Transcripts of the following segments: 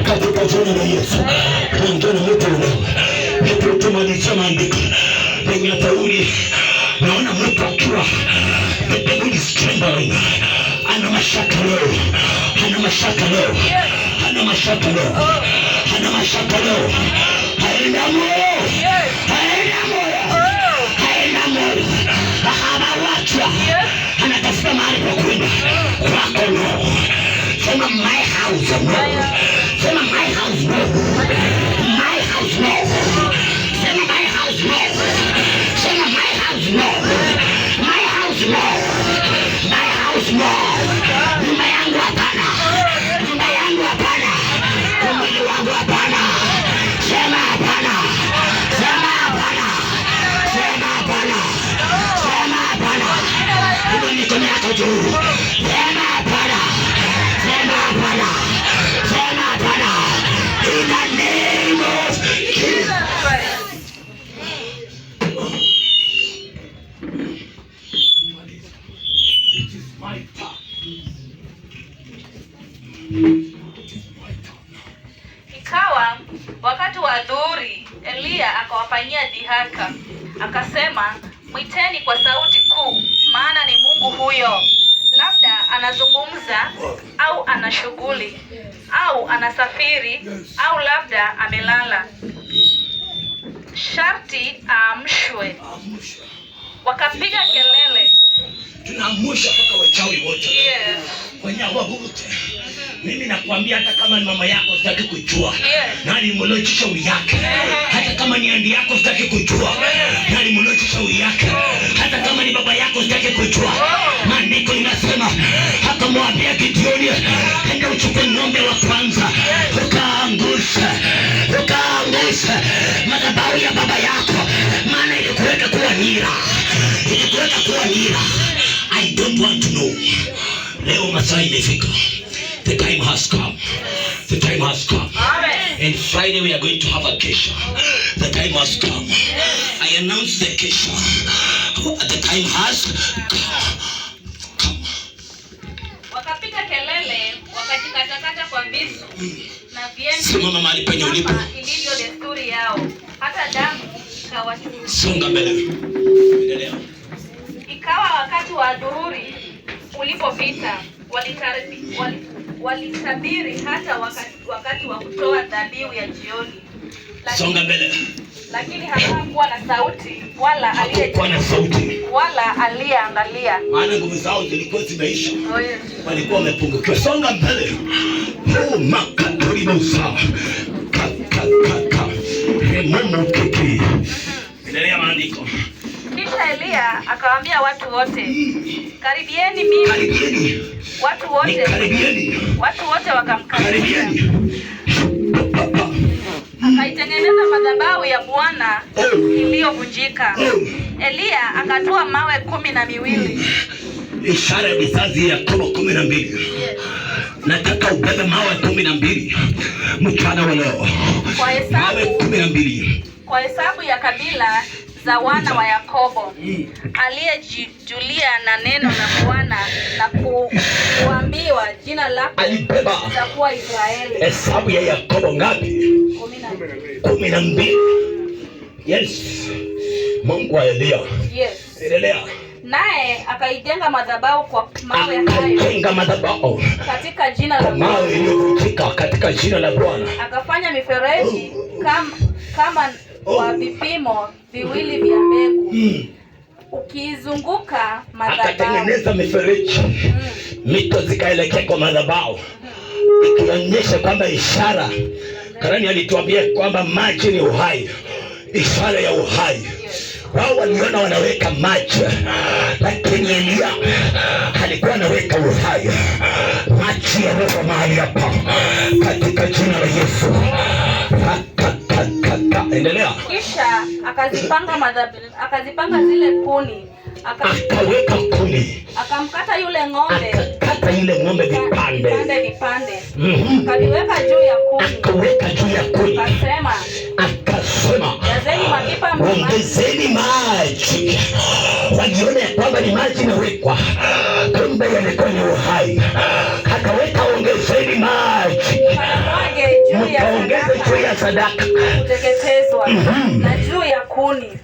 katika jina la Yesu. Ongea na mtu leo. Tumalizia maandiko. Penye Daudi naona mtu akiwa Daudi trembling. Ana mashaka leo. Ana mashaka leo. Ana mashaka leo. Ana mashaka leo. Haina moyo. Haina moyo. Haina moyo. Anawachwa. Anatafuta mahali pa kwenda. Kwako no. Sema my house no. Sema my house no. My house no. Sema my house no. Sema my house no. My house no. My house no. Nyumba yangu hapana. Nyumba yangu hapana. Mwili wangu hapana. Sema hapana. Sema hapana. Sema hapana. Sema hapana. Ndio mikono yako juu. Sema hapana. Sema hapana. Sema hapana. In the name of Jesus. Ikawa wakati wa adhuhuri, Eliya akawafanyia dhihaka, akasema, mwiteni kwa sauti kuu, maana ni Mungu huyo. Labda anazungumza au ana shughuli au anasafiri au labda amelala. Sharti aamshwe. Wakapiga kelele. Tunaamusha mpaka wachawi wote. Wanyawa wote. Mimi nakwambia hata kama ni mama yako sitaki kujua. Nani mlochi shauri yake. Hata kama ni andi yako sitaki kujua. Nani mlochi shauri yake. Hata kama ni baba yako sitaki kujua. Maandiko inasema akamwambia Gideoni, enda uchukue ng'ombe wa kwanza, ukaangusha madhabahu ya baba yako, maana ilikuweka kuwa nira. Ilikuweka kuwa nira. I don't want to know. Leo masaa imefika. The time has come. The time has come. And Friday we are going to have a kesha. The time has come. I announce the kesha. The time has come. Wakapiga kelele, wakajikatakata kwa visu na vyembe. Simama mahali penye ulipo. Ilivyo desturi yao. Hata damu ikawachuruzika. Songa mbele. Endelea. Ikawa wakati wa adhuhuri ulipopita, walitabiri hata wakati wa kutoa dhabihu ya jioni. Songa mbele. Lakini hapakuwa na sauti wala aliyeangalia. Maana nguvu zao zilikuwa zimeisha. Walikuwa wamepungukiwa. Songa mbele. Makatori Musa. Mungu kiki. Endelea maandiko. Kisha Eliya akawaambia watu wote, karibieni mimi. Karibieni. Watu wote. Karibieni. Watu wote wakamkaribia. Karibieni. Akaitengeneza madhabahu ya Bwana iliyovunjika. Eliya akatoa mawe 12. Ishara ya vizazi ya Yakobo 12. Nataka ubebe mawe 12 mchana wa leo. Mawe 12. Kwa hesabu ya kabila za wana wa Yakobo, aliyejijulia na neno la Bwana na kuambiwa jina lako litakuwa Israeli. Hesabu ya Yakobo ngapi? 12. Yes. Mungu wa Eliya. Yes. Endelea. Naye akaijenga madhabahu kwa mawe hayo. Akajenga madhabahu katika jina la mawe iliyovunjika katika jina la Bwana. Akafanya mifereji kama kwa vipimo 2 vya mbegu. Ukizunguka madhabahu. Akatengeneza mifereji. Mito zikaelekea kwa madhabahu. Ikionyesha kwamba ishara. Karani alituambia kwamba maji ni uhai. Ishara ya uhai. Wao waliona wanaweka maji, lakini Eliya alikuwa anaweka uhai. Maji ya roho mahali hapa katika jina la Yesu. Endelea. Kisha akazipanga zile kuni. Akaweka kuni. Akamkata yule ng'ombe. Akakata yule ng'ombe vipande. Akaliweka juu ya kuni. Akaweka juu ya kuni. Akasema ongezeni maji. Waliona ya kwamba ni maji inawekwa, kumbe yalikuwa ni uhai. Akaweka ongezeni maji. juu ya sadaka kuteketezwa na juu ya kuni.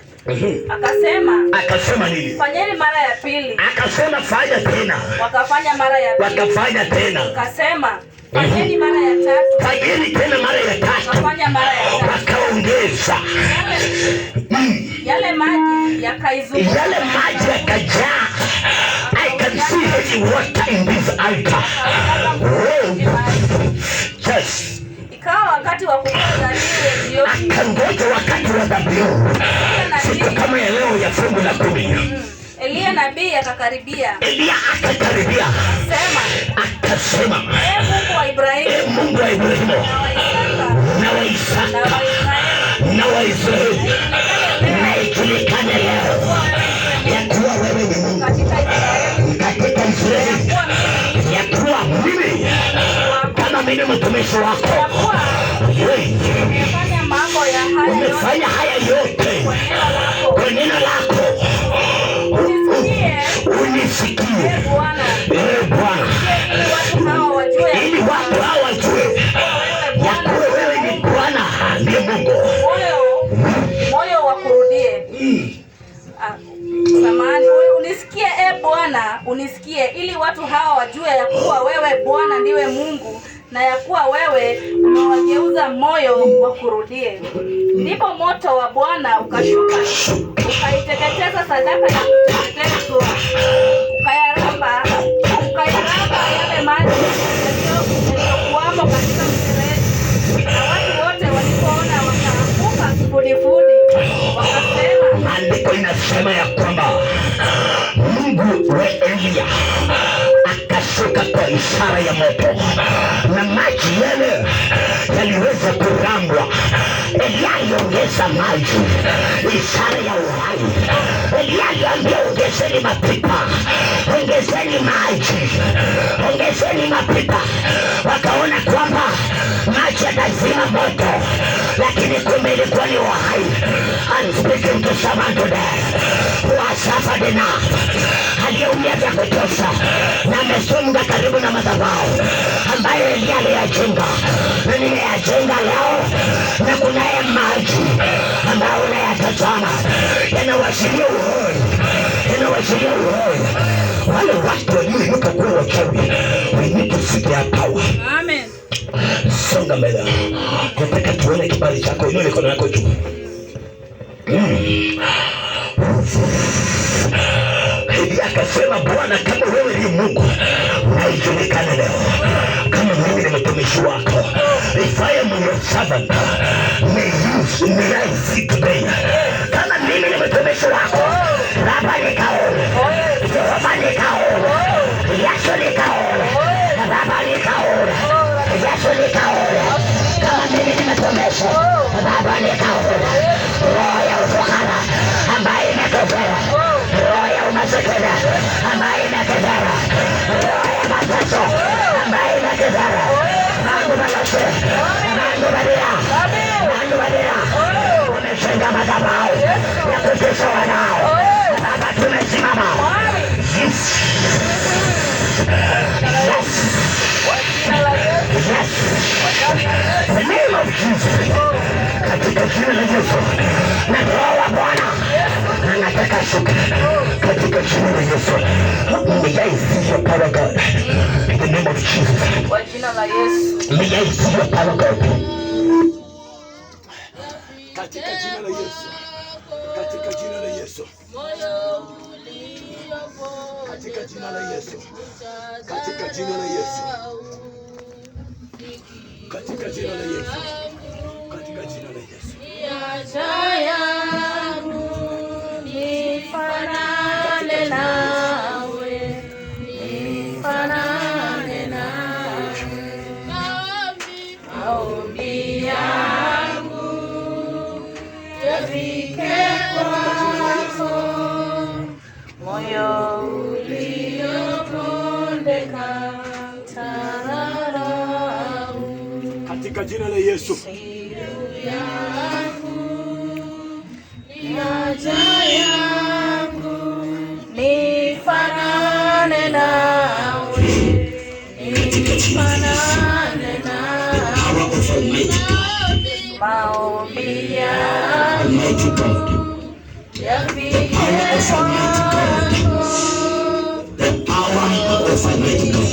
Akasema nini? Fanyeni mara ya pili. Akasema fanya tena. Wakafanya mara ya pili. Wakafanya tena. Akasema fanyeni mara ya tatu. Fanyeni tena mara ya tatu. Wakafanya mara ya tatu. Wakaongeza. Yale maji yakaizunguka. Yale maji yakajaa. I can see heavy water in this altar. Yes. Ikawa wakati wa kutoa jioni. Akangoja wakati wa dhabihu. Siku kama ya leo ya fungu la 10. Eliya nabii akakaribia. Eliya akakaribia. Akasema, Mungu wa Ibrahimu, Mungu wa Ibrahimu na wa Isaka na wa Israeli, na ijulikane leo ya kuwa wewe ni Mungu katika Israeli, ya kuwa mimi kama mimi mtumishi wako umefanya haya yote kwa neno lako. Unisikie Bwana, ili watu hawa wajue ya kuwa wewe ni Bwana ndiye Mungu. Moyo wakurudie. Samahani, unisikie Bwana, unisikie ili watu hawa wajue ya kuwa wewe Bwana ndiwe Mungu na ya kuwa wewe umewageuza moyo wakurudie. Ndipo moto wa Bwana ukashuka ukaiteketeza sadaka ya kuteketezwa, ukayaramba yale maji yaliyokuwamo katika mfereji, na watu wote walipoona wakaanguka kifudifudi, wakasema. Andiko inasema ya kwamba Mungu wa Eliya akashuka kwa ishara ya moto na maji yale yaliweza kurambwa. Eliya aliongeza maji, ishara ya uhai. Eliya aliambia ongezeni mapipa, ongezeni maji, ongezeni mapipa. Wakaona kwamba maji yatazima moto, lakini kumbe ilikuwa ni uhai. I'm speaking to someone today who has suffered enough, aliyeumia vya kutosha na amesonga karibu na madhabahu ambayo Eliya aliyajenga na nimeyajenga leo, na kunaye maji ambayo unayatazama yanawashiria uhai, yanawashiria uhai. Wale watu walioinuka kuwa wachawi, we need to see their power. Amen. Songa mbele. Nataka tuone kibali chako. Inua mikono yako juu. Eliya akasema, Bwana, kama wewe ni Mungu na ijulikane leo kama mimi ni mtumishi wako. If I am your servant, may I see today. Kama mimi ni mtumishi wako, Baba nikaone, Jehova nikaone, Yesu nikaone, Baba nikaone, Yesu nikaone. Kama mimi ni mtumishi, Baba nikaone. Roho ya ufukara ambaye imekethera, roho ya umasikini ambaye imekethera, roho ya mateso ambaye imekethera, Mungu balase, Mungu badia, Mungu badia. Umejenga madhabahu ya kutisha wanao. Baba, tumesimama. Yes. Yes. Yes. The name of Jesus. Katika jina la Yesu. Na roho wa Bwana anataka shuka katika jina la Yesu. May I see your power, God. In the name of Jesus. Kwa jina la Yesu. May I see your power, God. Katika jina la Yesu. Katika jina la Yesu. Katika jina la Yesu. Katika jina la Yesu. Katika jina la Yesu. Katika jina la Yesu. Acha yangu nifanane nawe, nifanane nawe. Maombi yangu yafike kwako, moyo uliopondeka tararau. Katika jina la Yesu. Haja yangu nifanane nawe, nifanane nawe. power of Almighty God. Almighty God. The power of Almighty God. The power of Almighty God.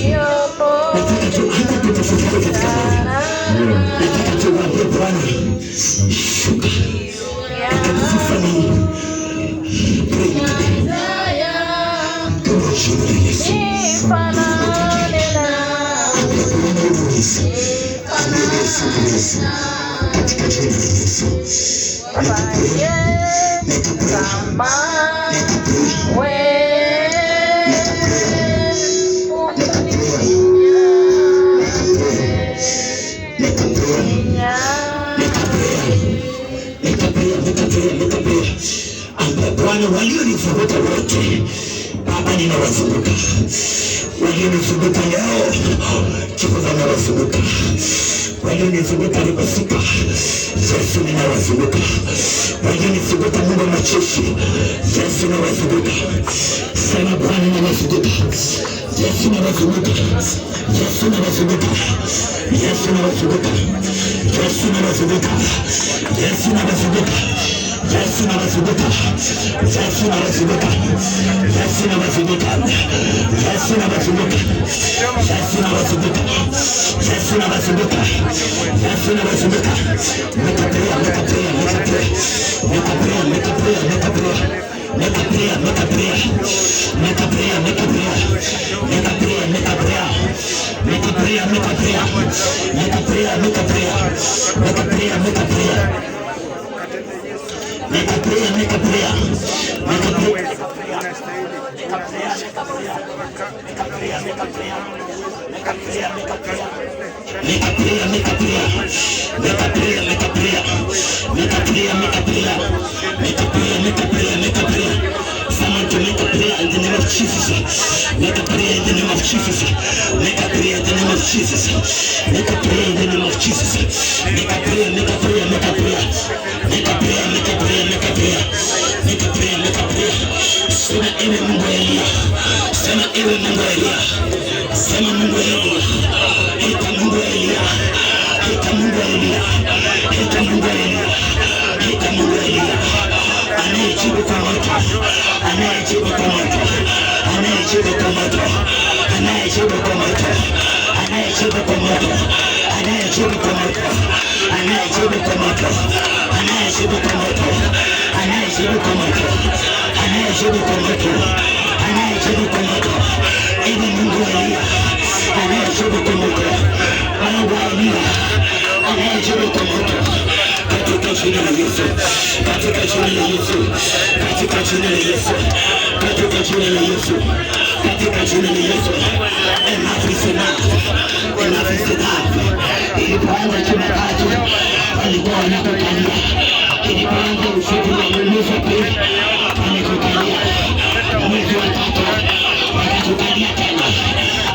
Nataka tuanze kutafuta katika Bwana. Nataka tuwaambie Bwana, shuka. Tukamsifu Mungu. Pray today. Kwa jina la Yesu. Katika jina la Yesu. Bwana, walionifuata wote Baba, ninawazunguka. Walionifuata leo Jehova, ninawazunguka. Walionifuata libasika Yesu, ninawazunguka. Walionifuata Mungu wa majeshi Yesu, ninawazunguka. Sema Bwana, ninawazunguka. Yesu, ninawazunguka. Yesu, ninawazunguka. Yesu, ninawazunguka. Yesu, ninawazunguka. Yesu, ninawazunguka. Yesu, ninawazunguka. Yesu, ninawazunguka. Yesu, ninawazunguka. Yesu, ninawazunguka. Yesu, ninawazunguka. Yesu, ninawazunguka. Yesu, ninawazunguka. Make a prayer, make a prayer, make a prayer. Make a prayer, make a prayer, make a prayer. Make a prayer, make a prayer. Make a prayer, make a prayer. Make a prayer, make a prayer. Make a prayer, make a prayer. Make a prayer, make a prayer. Make a prayer, make a prayer. Make a prayer, make a prayer. Make a prayer. Make a prayer, make a prayer. Make a prayer, make a prayer. Make a prayer, make a prayer. Make a prayer, make a prayer, make a prayer. Someone to make a prayer in the name of Jesus. Make a prayer in the name of Jesus. Make a prayer in the name of Jesus. Make a prayer in the name of Jesus. Make a prayer, make a prayer, make a prayer. Make a prayer, make a prayer, make a prayer. Make a prayer, make a prayer. Sema ewe Mungu wa Elia. Sema ewe Mungu wa Elia. Sema Mungu wa Elia. Ita Mungu wa Elia. Ita Mungu wa Elia. Ita Mungu wa Elia. Ita Mungu wa Elia. Anayejibu kwa moto. Anayejibu kwa moto. Anayejibu kwa moto. Anayejibu kwa moto. Anayejibu kwa moto. Anayejibu kwa moto. Anayejibu kwa moto. Anayejibu kwa moto. Anayejibu kwa moto. Anayejibu kwa moto. Anayejibu kwa moto. Ewe Mungu wa Elia. Anayejibu kwa moto. Mungu wa Elia. Anayejibu kwa moto. Katika jina la Yesu. Katika jina la Yesu. Katika jina la Yesu. Katika jina la Yesu. Katika jina la Yesu. Enough is enough. Enough is enough. Ilipoanza Jumatatu walikuwa wanakukalia. Ilipoanza usiku wa kuuliza pili walikukalia. Mwezi wa tatu wakatukalia tena.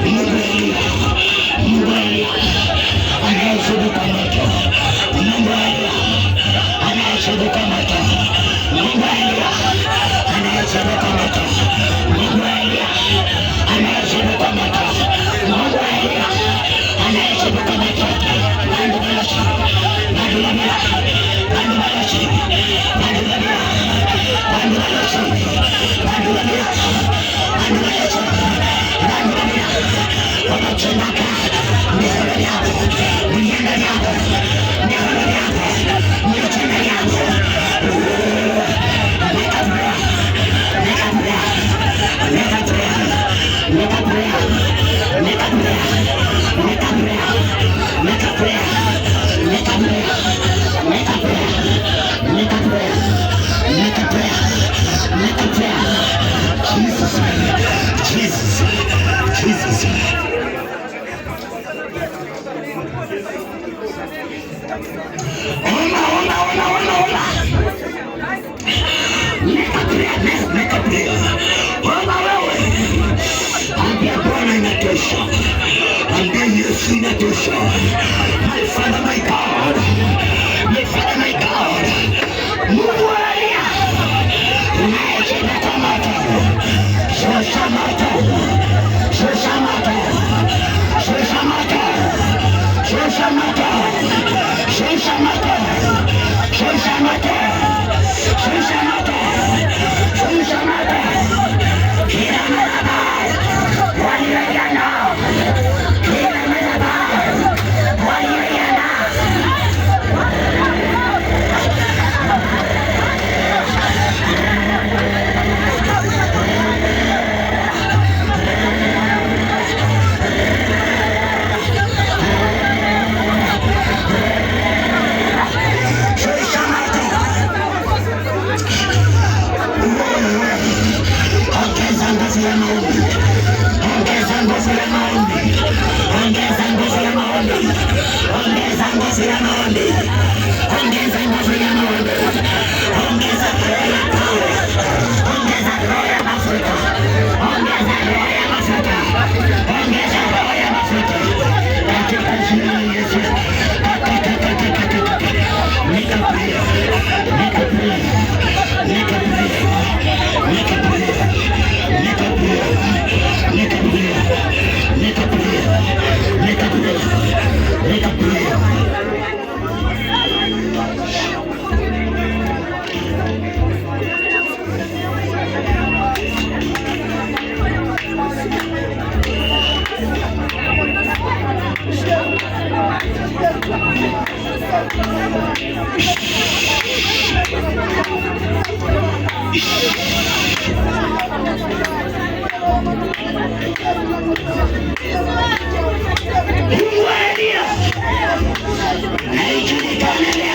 Mungu wa Elia. Mungu wa Elia. Anayejibu kwa moto. Mungu wa Elia. Anayejibu kwa moto. Mungu wa Elia. Anayejibu kwa moto. Mungu wa Elia. Anayejibu kwa moto. Mungu wa Elia. Anayejibu kwa moto. Mungu wa Elia. Mungu wa Elia. Mungu wa Elia. Mungu wa Elia. Mungu wa Elia. Mungu wa Elia. Mungu wa Elia. Mungu wa Elia. Wakachemaka. Mikono yako. Miendo yako. Mikono yako. Mikono yako. Make a prayer. Make a prayer. Make a prayer. Make a prayer. Make a prayer. Make a prayer. Make a prayer. Make a prayer. Make a prayer. Make a prayer. Make a prayer. Make a prayer. Jesus. Jesus. Jesus. Ona. Make a prayer. Make a prayer. Ona wewe. Ambia Bwana inatosha. Ambia Yesu inatosha. My Father, my God. My Father, my God. Mungu wa Elia. Unayejibu kwa moto. Shusha moto. Shusha moto. Shusha moto. Shusha moto. Najulikana leo.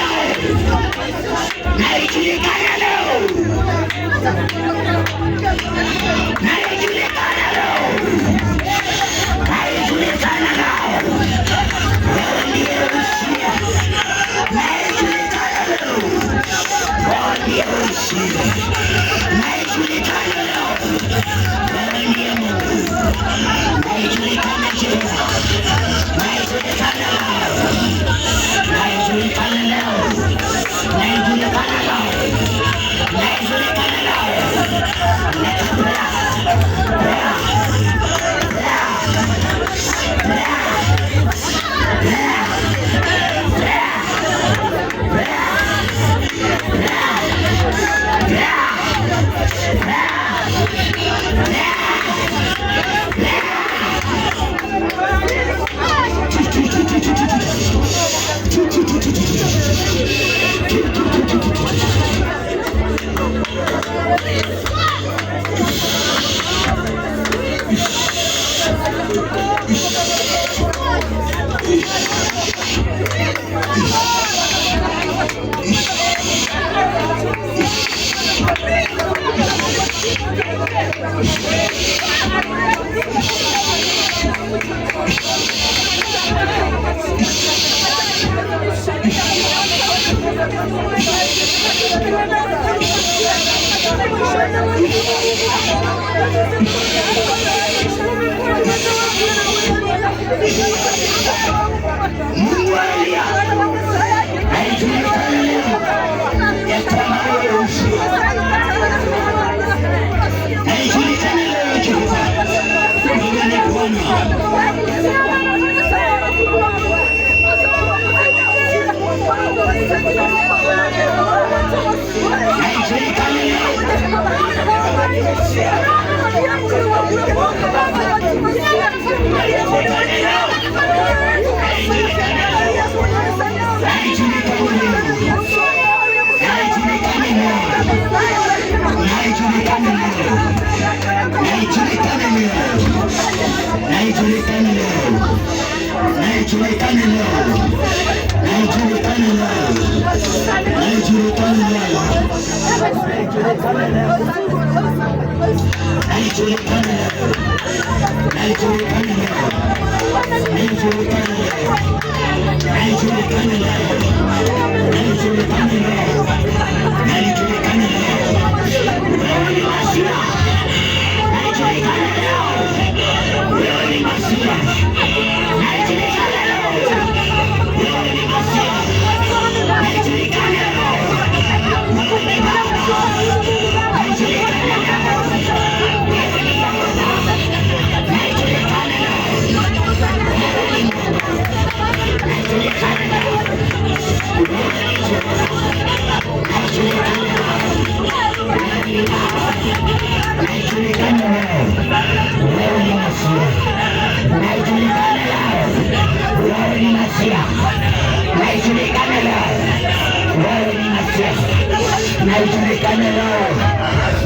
unajulikana leo.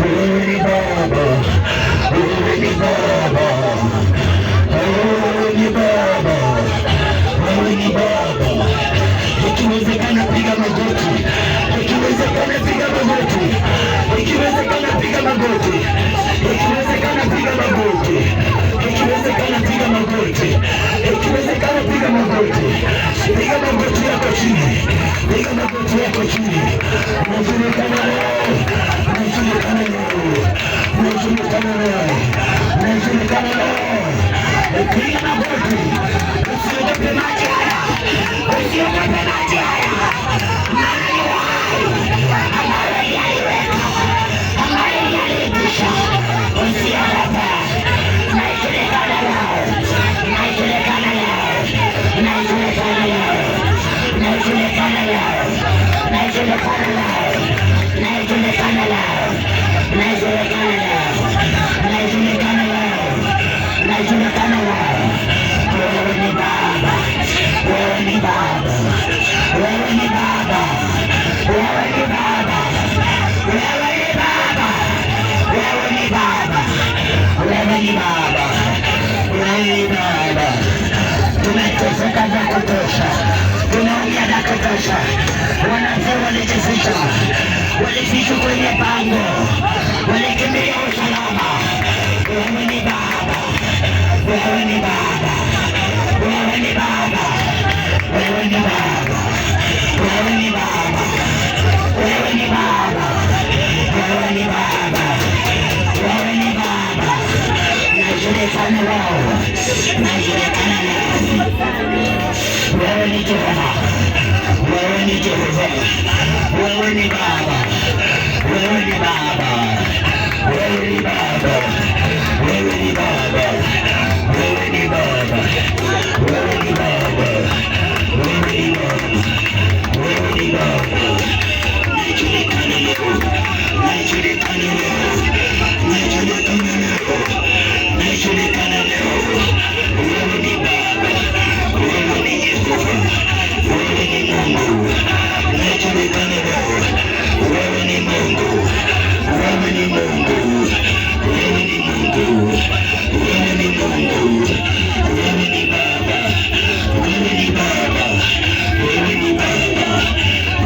Wewe ni Baba, wewe ni Baba, wewe ni Baba, wewe ni Baba. Ikiwezekana piga magoti, ikiwezekana piga magoti, ikiwezekana piga magoti, ikiwezekana piga magoti, ikiwezekana piga magoti, ikiwezekana piga magoti, piga magoti yako chini, piga magoti yako chini. Unajulikana leo, unajulikana leo, unajulikana leo, unajulikana leo. Piga magoti, usiogope maji haya, usiogope maji haya. Tumeteseka vya kutosha, tunaumia vya kutosha. Wanafunzi walijificha, walifichwa kwenye pango, walikimbia usalama. Wewe ni Baba, wewe ni Baba, wewe ni Baba, wewe ni Baba, wewe ni Baba, wewe ni Baba, wewe ni Baba, wewe ni Baba. Najulikana leo, najulikana leo. Wewe ni Jehova, wewe ni Jehova, wewe ni Baba, wewe ni Baba, wewe ni Baba, wewe ni Baba, wewe ni Baba, wewe ni Baba, wewe ni Baba, wewe ni Baba. Najulikana leo, najulikana leo, najulikana leo, najulikana leo. Wewe ni Baba, wewe ni Yehova, wewe ni Mungu. Najulikana leo, wewe ni Mungu, wewe ni Mungu, wewe ni Mungu, wewe ni Mungu, wewe ni Baba, wewe ni Baba, wewe ni Baba.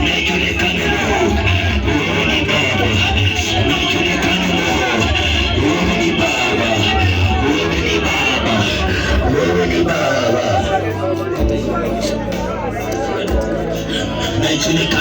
Najulikana leo, wewe ni Baba, najulikana leo, wewe ni Baba, wewe ni Baba, wewe ni Baba. Najulikana